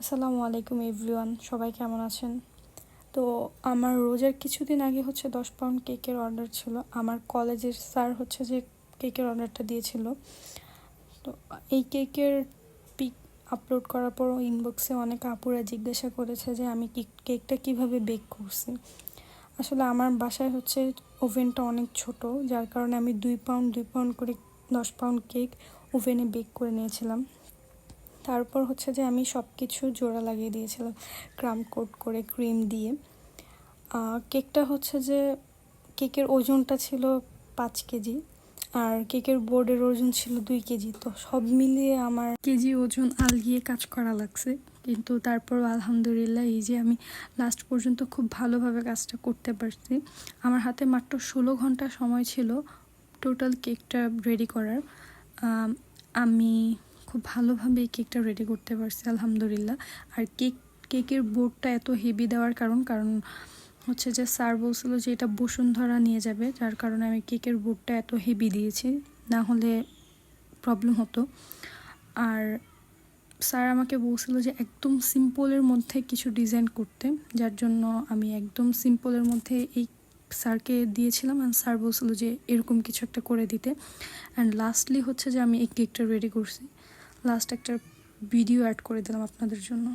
আসসালামু আলাইকুম এভরিওয়ান, সবাই কেমন আছেন? তো আমার রোজার কিছুদিন আগে 10 পাউন্ড কেকের অর্ডার ছিল। আমার কলেজের স্যার যে কেকের অর্ডারটা দিয়েছিল। তো এই কেকের পিক আপলোড করার পর ইনবক্সে অনেক আপুরা জিজ্ঞাসা করেছে যে আমি কেকটা কিভাবে বেক করছি। আসলে আমার বাসায় ওভেনটা অনেক ছোট, যার কারণে আমি 2 পাউন্ড করে 10 পাউন্ড কেক ওভেনে বেক করে নিয়েছিলাম। তারপর যে আমি সব কিছু জোড়া লাগিয়ে দিয়েছিলাম ক্রাম কোট করে ক্রিম দিয়ে। কেকটা যে কেকের ওজনটা ছিল 5 কেজি, আর কেকের বোর্ডের ওজন ছিল 2 কেজি। তো সব মিলিয়ে আমার কেজি ওজন আলগিয়ে কাজ করা লাগছে, কিন্তু তারপর আলহামদুলিল্লাহ এই যে আমি লাস্ট পর্যন্ত খুব ভালোভাবে কাজটা করতে পারছি। আমার হাতে মাত্র 16 ঘন্টা সময় ছিল টোটাল কেকটা রেডি করার। আমি খুব ভালোভাবে এই কেকটা রেডি করতে পারছি আলহামদুলিল্লাহ। আর কেকের বোর্ডটা এত হেভি দেওয়ার কারণ যে স্যার বলছিল যে এটা বসুন্ধরা নিয়ে যাবে, যার কারণে আমি কেকের বোর্ডটা এত হেভি দিয়েছি, না হলে প্রবলেম হতো। আর স্যার আমাকে বলছিল যে একদম সিম্পলের মধ্যে কিছু ডিজাইন করতে, যার জন্য আমি একদম সিম্পলের মধ্যে এই স্যারকে দিয়েছিলাম। অ্যান্ড স্যার বলছিল যে এরকম কিছু একটা করে দিতে। অ্যান্ড লাস্টলি যে আমি এই কেকটা রেডি করছি। লাস্ট একটা ভিডিও অ্যাড করে দিলাম আপনাদের জন্য।